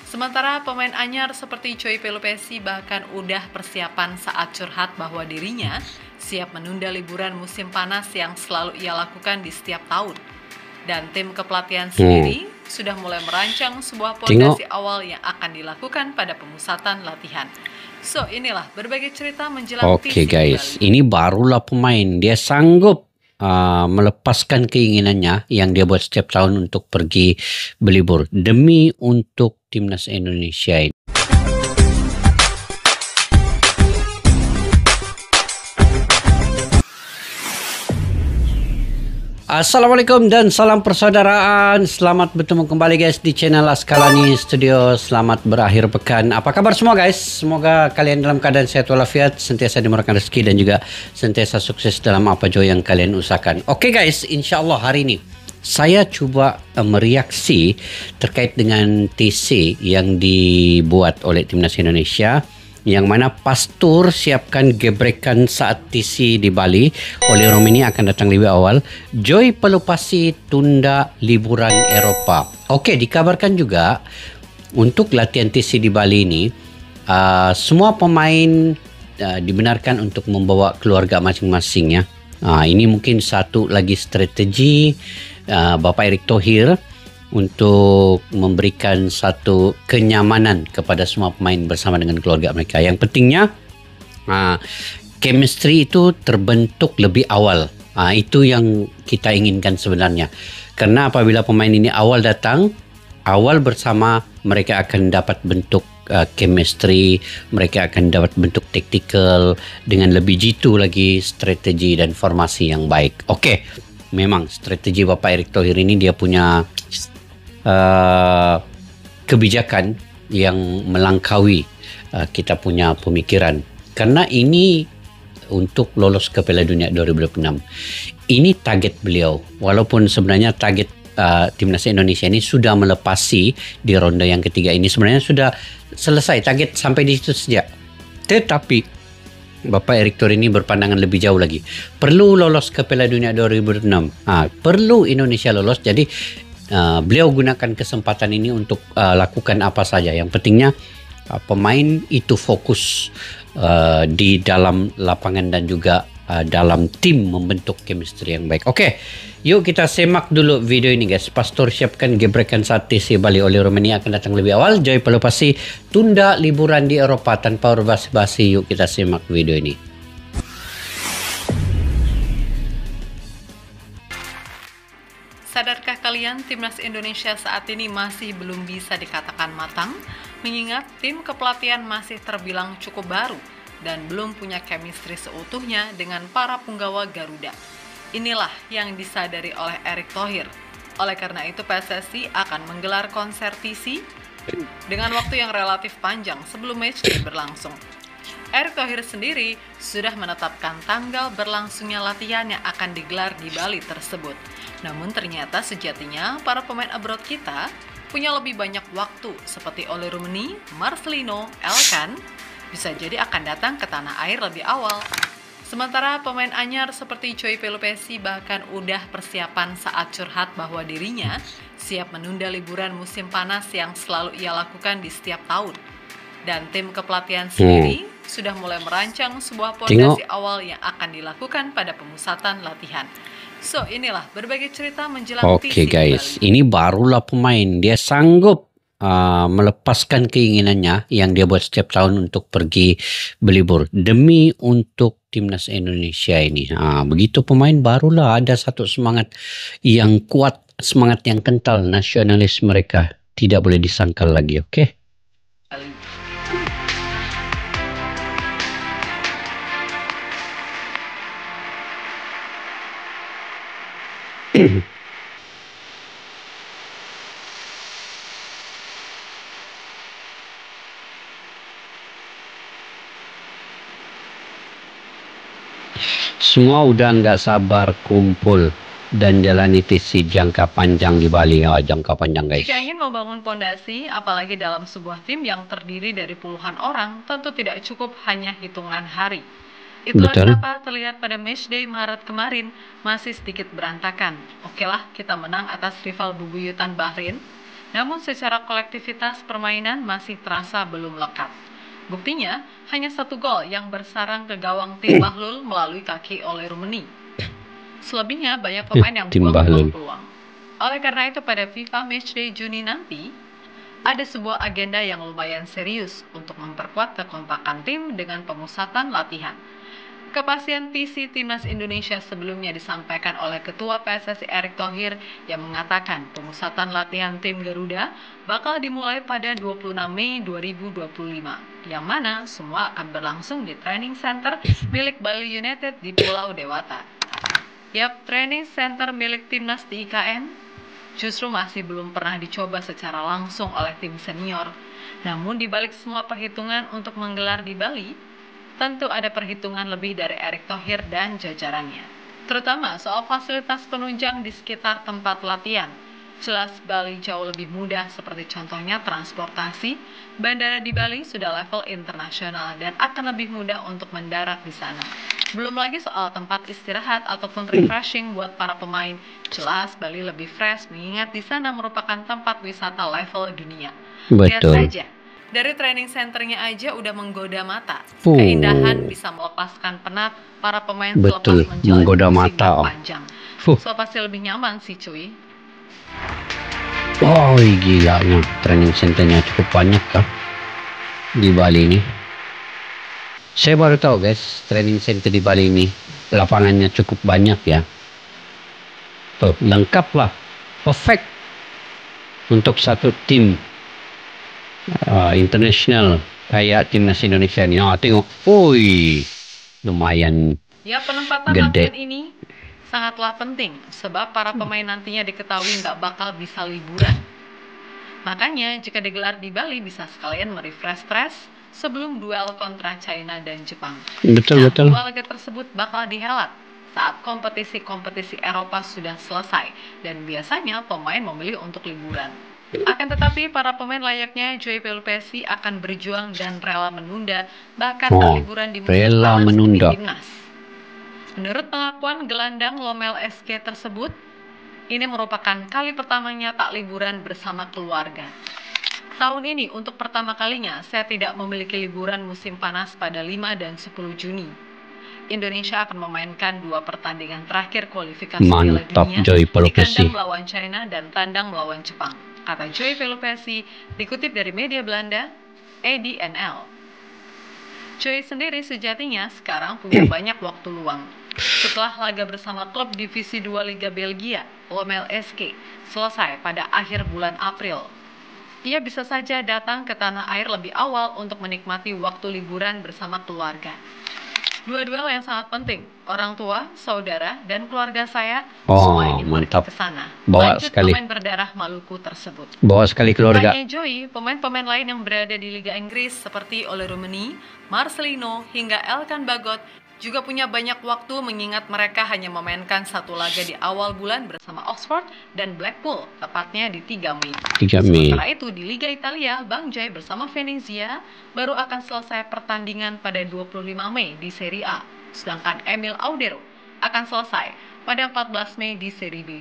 Sementara pemain anyar seperti Choi Pelupesi bahkan udah persiapan saat curhat bahwa dirinya siap menunda liburan musim panas yang selalu ia lakukan di setiap tahun. Dan tim kepelatihan sendiri sudah mulai merancang sebuah pondasi awal yang akan dilakukan pada pemusatan latihan. So, inilah berbagai cerita menjelang Oke guys, ini barulah pemain. Dia sanggup melepaskan keinginannya yang dia buat setiap tahun untuk pergi berlibur demi untuk timnas Indonesia ini. Assalamualaikum dan salam persaudaraan. Selamat bertemu kembali guys di channel Askalani Studio. Selamat berakhir pekan. Apa kabar semua guys? Semoga kalian dalam keadaan sehat walafiat, sentiasa dimurahkan rezeki dan juga sentiasa sukses dalam apa jua yang kalian usahakan. Oke guys, insyaAllah hari ini saya coba mereaksi terkait dengan TC yang dibuat oleh Timnas Indonesia, yang mana Pastur siapkan gebrekan saat TC di Bali oleh Romania akan datang lebih awal. Joy Pelupasi tunda liburan Eropa. Okey, dikabarkan juga untuk latihan TC di Bali ini semua pemain dibenarkan untuk membawa keluarga masing-masing ya. Ini mungkin satu lagi strategi Bapak Erick Thohir untuk memberikan satu kenyamanan kepada semua pemain bersama dengan keluarga mereka. Yang pentingnya chemistry itu terbentuk lebih awal. Itu yang kita inginkan sebenarnya. Karena apabila pemain ini awal datang, awal bersama, mereka akan dapat bentuk chemistry, mereka akan dapat bentuk tactical dengan lebih jitu lagi strategi dan formasi yang baik. Okey, memang strategi Bapak Erick Thohir ini dia punya kebijakan yang melangkaui kita punya pemikiran, karena ini untuk lolos ke Piala Dunia 2026. Ini target beliau, walaupun sebenarnya target Timnas Indonesia ini sudah melepasi di ronde yang ketiga ini, sebenarnya sudah selesai target sampai di situ saja. Tetapi Bapak Erick Thohir ini berpandangan lebih jauh lagi. Perlu lolos ke Piala Dunia 2026. Perlu Indonesia lolos. Jadi beliau gunakan kesempatan ini untuk lakukan apa saja. Yang pentingnya pemain itu fokus di dalam lapangan dan juga dalam tim membentuk chemistry yang baik. Okey, yuk kita semak dulu video ini guys. Pastur siapkan gebrekan saat TC Bali oleh Romania akan datang lebih awal. Joy Pelupasi tunda liburan di Eropa. Tanpa berbasa-basi, yuk kita semak video ini. Sadarkah kalian, Timnas Indonesia saat ini masih belum bisa dikatakan matang, mengingat tim kepelatihan masih terbilang cukup baru dan belum punya chemistry seutuhnya dengan para punggawa Garuda. Inilah yang disadari oleh Erick Thohir. Oleh karena itu PSSI akan menggelar konser TC dengan waktu yang relatif panjang sebelum matchday berlangsung. Erick Thohir sendiri sudah menetapkan tanggal berlangsungnya latihan yang akan digelar di Bali tersebut. Namun ternyata sejatinya para pemain abroad kita punya lebih banyak waktu, seperti Ole Rummenigge, Marcelino, Elkan bisa jadi akan datang ke tanah air lebih awal. Sementara pemain anyar seperti Choi Pelupesi bahkan udah persiapan saat curhat bahwa dirinya siap menunda liburan musim panas yang selalu ia lakukan di setiap tahun. Dan tim kepelatihan sendiri sudah mulai merancang sebuah pondasi awal yang akan dilakukan pada pemusatan latihan. So, inilah berbagai cerita menjelang Oke guys, ini barulah pemain. Dia sanggup melepaskan keinginannya yang dia buat setiap tahun untuk pergi berlibur demi untuk timnas Indonesia ini. Begitu pemain barulah ada satu semangat yang kuat, semangat yang kental, nasionalis mereka tidak boleh disangkal lagi. Okey. Semua udah nggak sabar kumpul dan jalani TC jangka panjang di Bali. Jangka panjang guys. Jika ingin membangun pondasi, apalagi dalam sebuah tim yang terdiri dari puluhan orang, tentu tidak cukup hanya hitungan hari. Itulah kenapa terlihat pada matchday Maret kemarin masih sedikit berantakan. Okelah, kita menang atas rival bebuyutan Bahrain Namun secara kolektivitas permainan masih terasa belum lekat. Buktinya, hanya 1 gol yang bersarang ke gawang tim Bahlul melalui kaki oleh Rumeni. Selebihnya banyak pemain yang Tim buang Bahlul. peluang. Oleh karena itu pada FIFA Matchday Juni nanti, ada sebuah agenda yang lumayan serius untuk memperkuat kekompakan tim dengan pemusatan latihan. Kepastian visi Timnas Indonesia sebelumnya disampaikan oleh Ketua PSSI Erick Thohir yang mengatakan pemusatan latihan tim Garuda bakal dimulai pada 26 Mei 2025, yang mana semua akan berlangsung di training center milik Bali United di Pulau Dewata. Training center milik Timnas di IKN justru masih belum pernah dicoba secara langsung oleh tim senior. Namun di balik semua perhitungan untuk menggelar di Bali, tentu ada perhitungan lebih dari Erick Thohir dan jajarannya, terutama soal fasilitas penunjang di sekitar tempat latihan. Jelas Bali jauh lebih mudah, seperti contohnya transportasi. Bandara di Bali sudah level internasional dan akan lebih mudah untuk mendarat di sana. Belum lagi soal tempat istirahat ataupun refreshing buat para pemain. Jelas Bali lebih fresh mengingat di sana merupakan tempat wisata level dunia. Lihat Betul. saja, dari training centernya aja udah menggoda mata. Keindahan bisa melepaskan penat para pemain Betul, selepas menjalani menggoda musim mata. yang panjang. So pasti lebih nyaman sih cuy. Oh gila, training centernya cukup banyak kah di Bali ini. Saya baru tahu guys, training center di Bali ini lapangannya cukup banyak ya. Tuh, lengkap lah, perfect untuk satu tim internasional kayak timnas Indonesia ini. Tengok, lumayan Ya, penempatan gede. latihan ini sangatlah penting sebab para pemain nantinya diketahui nggak bakal bisa liburan. Makanya jika digelar di Bali bisa sekalian merefresh stres sebelum duel kontra China dan Jepang. Betul. Dua laga tersebut bakal dihelat saat kompetisi-kompetisi Eropa sudah selesai dan biasanya pemain memilih untuk liburan. Akan tetapi para pemain layaknya Joey Pelupesi akan berjuang dan rela menunda bahkan tak liburan di musim rela panas demi menunda. timnas. Menurut pengakuan gelandang Lomel SK tersebut, ini merupakan kali pertamanya tak liburan bersama keluarga. Tahun ini untuk pertama kalinya saya tidak memiliki liburan musim panas pada 5 dan 10 Juni. Indonesia akan memainkan 2 pertandingan terakhir kualifikasi Piala Dunia Joey di Pelupesi. kandang melawan China dan tandang melawan Jepang, kata Joey Pelupesi dikutip dari media Belanda ADNL. Joey sendiri sejatinya sekarang punya banyak waktu luang. Setelah laga bersama klub Divisi 2 Liga Belgia, Lomel SK, selesai pada akhir bulan April, ia bisa saja datang ke tanah air lebih awal untuk menikmati waktu liburan bersama keluarga. Dua duel yang sangat penting, orang tua, saudara, dan keluarga saya semua ingin pergi ke sana. Lanjut pemain berdarah Maluku tersebut. Bawa sekali keluarga. Tanya Joey, pemain-pemain lain yang berada di Liga Inggris seperti Ole Rumeni, Marcelino, hingga Elkan Bagot juga punya banyak waktu mengingat mereka hanya memainkan 1 laga di awal bulan bersama Oxford dan Blackpool, tepatnya di 3 Mei. Sementara itu di Liga Italia, Bang Jai bersama Venezia baru akan selesai pertandingan pada 25 Mei di Serie A, sedangkan Emil Audero akan selesai pada 14 Mei di Serie B.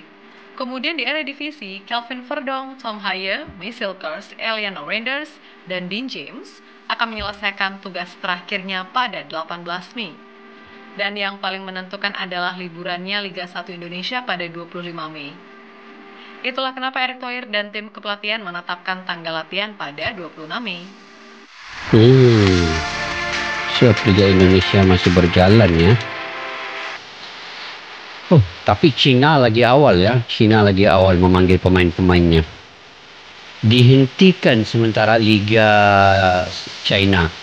Kemudian di Eredivisie, Kelvin Verdonk, Tom Haye, Michel Kers, Elian Reinders, dan Dean James akan menyelesaikan tugas terakhirnya pada 18 Mei. Dan yang paling menentukan adalah liburannya Liga 1 Indonesia pada 25 Mei. Itulah kenapa Erick Thohir dan tim kepelatihan menetapkan tanggal latihan pada 26 Mei. Siap, Liga Indonesia masih berjalan ya. Tapi Cina lagi awal memanggil pemain-pemainnya. Dihentikan sementara Liga China.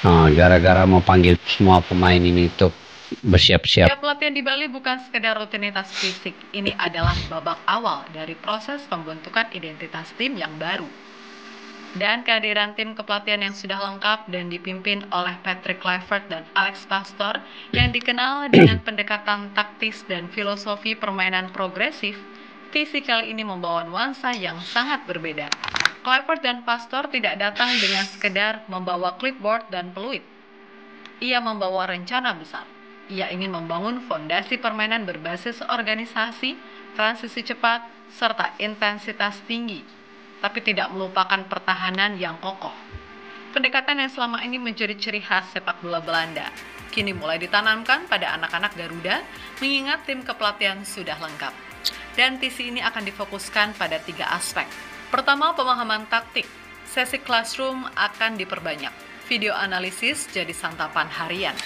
Gara-gara mau panggil semua pemain ini untuk bersiap-siap. Ya, pelatihan di Bali bukan sekedar rutinitas fisik. Ini adalah babak awal dari proses pembentukan identitas tim yang baru. Dan kehadiran tim kepelatihan yang sudah lengkap dan dipimpin oleh Patrick Kluivert dan Alex Pastoor yang dikenal dengan pendekatan taktis dan filosofi permainan progresif, visi kali ini membawa nuansa yang sangat berbeda. Kluivert dan Pastoor tidak datang dengan sekedar membawa clipboard dan peluit. Ia membawa rencana besar. Ia ingin membangun fondasi permainan berbasis organisasi, transisi cepat, serta intensitas tinggi, tapi tidak melupakan pertahanan yang kokoh. Pendekatan yang selama ini menjadi ciri khas sepak bola Belanda, kini mulai ditanamkan pada anak-anak Garuda, mengingat tim kepelatihan sudah lengkap. Dan TC ini akan difokuskan pada 3 aspek. Pertama, pemahaman taktik. Sesi classroom akan diperbanyak. Video analisis jadi santapan harian.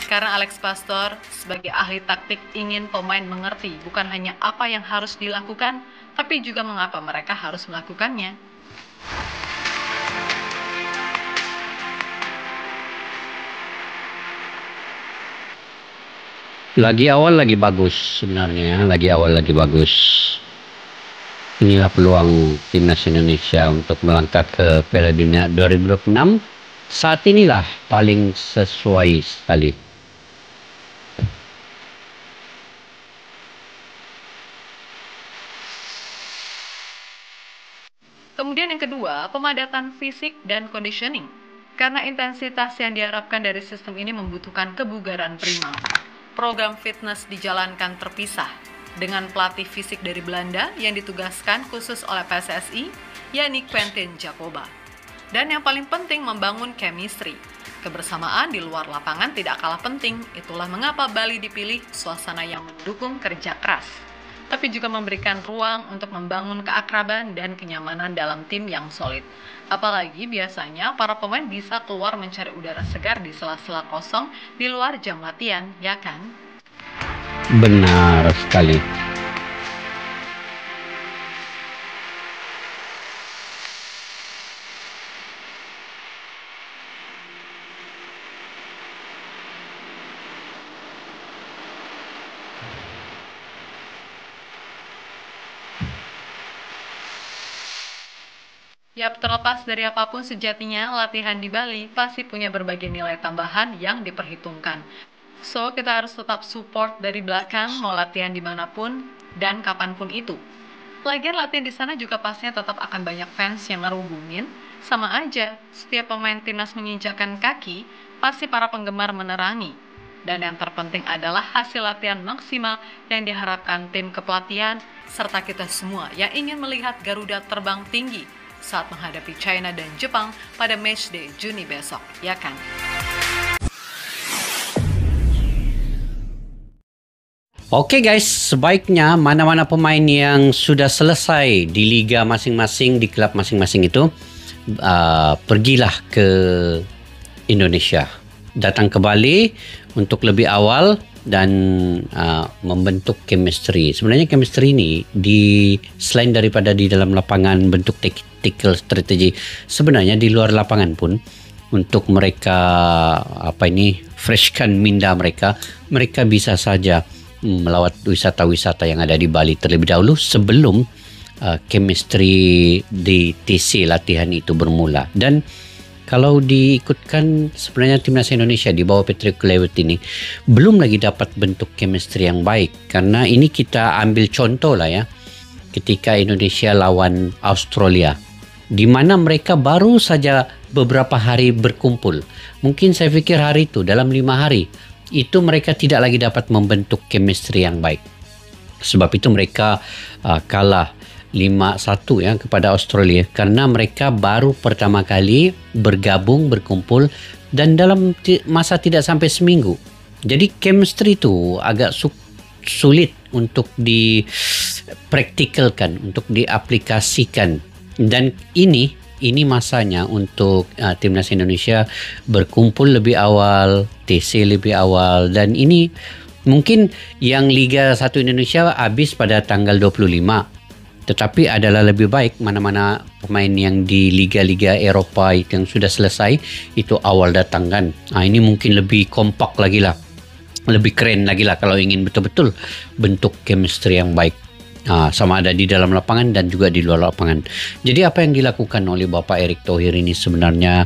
Karena Alex Pastor sebagai ahli taktik ingin pemain mengerti bukan hanya apa yang harus dilakukan, tapi juga mengapa mereka harus melakukannya. Lagi awal lagi bagus sebenarnya, lagi awal lagi bagus. Inilah peluang timnas Indonesia untuk melangkah ke Piala Dunia 2026. Saat inilah paling sesuai sekali. Kemudian yang kedua, pemadatan fisik dan conditioning. Karena intensitas yang diharapkan dari sistem ini membutuhkan kebugaran prima. Program fitness dijalankan terpisah dengan pelatih fisik dari Belanda yang ditugaskan khusus oleh PSSI, yakni Quentin Jacoba. Dan yang paling penting, membangun chemistry. Kebersamaan di luar lapangan tidak kalah penting, itulah mengapa Bali dipilih, suasana yang mendukung kerja keras, tapi juga memberikan ruang untuk membangun keakraban dan kenyamanan dalam tim yang solid. Apalagi biasanya para pemain bisa keluar mencari udara segar di sela-sela kosong di luar jam latihan, ya kan? Benar sekali. Yap, terlepas dari apapun sejatinya, latihan di Bali pasti punya berbagai nilai tambahan yang diperhitungkan. So, kita harus tetap support dari belakang, mau latihan dimanapun dan kapanpun itu. Lagian latihan di sana juga pastinya tetap akan banyak fans yang ngerubungin. Sama aja, setiap pemain timnas menginjakkan kaki, pasti para penggemar menerangi. Dan yang terpenting adalah hasil latihan maksimal yang diharapkan tim kepelatihan, serta kita semua yang ingin melihat Garuda terbang tinggi saat menghadapi China dan Jepang pada matchday Juni besok, ya kan? Oke guys, sebaiknya mana-mana pemain yang sudah selesai di liga masing-masing, di klub masing-masing itu, pergilah ke Indonesia. Datang ke Bali untuk lebih awal dan membentuk chemistry. Sebenarnya chemistry ini selain daripada di dalam lapangan bentuk tactical strategi, sebenarnya di luar lapangan pun untuk mereka freshkan minda mereka bisa saja melawat wisata-wisata yang ada di Bali terlebih dahulu sebelum chemistry di TC latihan itu bermula. Dan kalau diikutkan, sebenarnya timnas Indonesia di bawah Patrick Kluivert ini belum lagi dapat bentuk chemistry yang baik. Karena ini kita ambil contoh lah ya, ketika Indonesia lawan Australia, di mana mereka baru saja beberapa hari berkumpul. Mungkin saya pikir hari itu, dalam 5 hari, itu mereka tidak lagi dapat membentuk chemistry yang baik. Sebab itu mereka kalah 5-1 ya kepada Australia karena mereka baru pertama kali berkumpul dan dalam masa tidak sampai seminggu. Jadi chemistry itu agak sulit untuk dipraktikalkan, untuk diaplikasikan, dan ini masanya untuk timnas Indonesia berkumpul lebih awal, TC lebih awal, dan ini mungkin yang Liga 1 Indonesia habis pada tanggal 25. Tetapi adalah lebih baik mana-mana pemain yang di liga-liga Eropa yang sudah selesai itu awal datang kan. Ini mungkin lebih kompak lagi lah, lebih keren lagi lah kalau ingin betul-betul bentuk chemistry yang baik. Sama ada di dalam lapangan dan juga di luar lapangan. Jadi apa yang dilakukan oleh Bapak Erick Thohir ini sebenarnya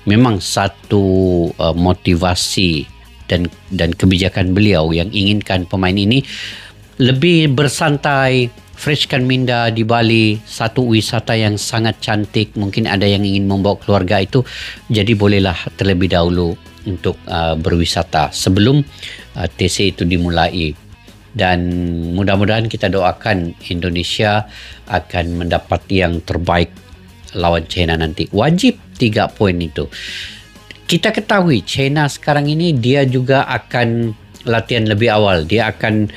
memang satu motivasi dan kebijakan beliau yang inginkan pemain ini lebih bersantai, freshkan minda di Bali, satu wisata yang sangat cantik. Mungkin ada yang ingin membawa keluarga itu, jadi bolehlah terlebih dahulu untuk berwisata sebelum TC itu dimulai. Dan mudah-mudahan kita doakan Indonesia akan mendapat yang terbaik lawan China nanti. Wajib 3 poin itu. Kita ketahui China sekarang ini dia juga akan latihan lebih awal. Dia akan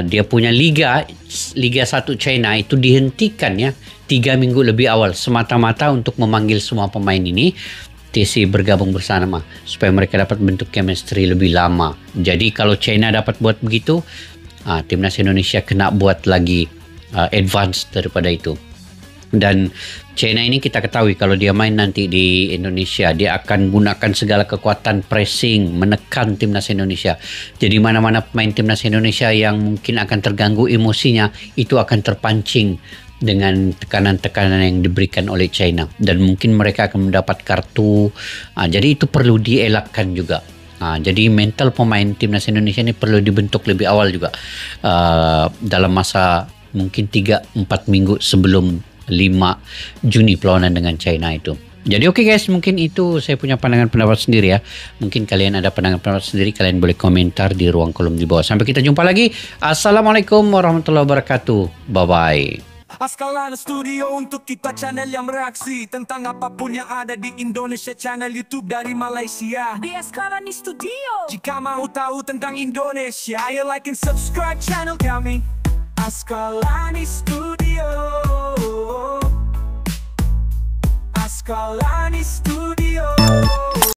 dia punya Liga 1 China itu dihentikan ya 3 minggu lebih awal semata-mata untuk memanggil semua pemain ini TC bergabung bersama supaya mereka dapat bentuk chemistry lebih lama. Jadi kalau China dapat buat begitu, timnas Indonesia kena buat lagi advance daripada itu. Dan China ini kita ketahui kalau dia main nanti di Indonesia, dia akan gunakan segala kekuatan pressing, menekan timnas Indonesia. Jadi mana-mana pemain timnas Indonesia yang mungkin akan terganggu emosinya, itu akan terpancing dengan tekanan-tekanan yang diberikan oleh China. Dan mungkin mereka akan mendapat kartu. Jadi itu perlu dielakkan juga. Jadi mental pemain timnas Indonesia ini perlu dibentuk lebih awal juga dalam masa mungkin 3-4 minggu sebelum 5 Juni perlawanan dengan China itu. Jadi oke guys, mungkin itu saya punya pandangan pendapat sendiri ya. Mungkin kalian ada pandangan pendapat sendiri, kalian boleh komentar di ruang kolom di bawah. Sampai kita jumpa lagi. Assalamualaikum warahmatullahi wabarakatuh. Bye bye. Askalani Studio untuk kita channel yang bereaksi tentang apapun yang ada di Indonesia, channel YouTube dari Malaysia di Askalani Studio. Jika mau tahu tentang Indonesia, ayo like and subscribe channel kami Askalani Studio. Askalani Studio.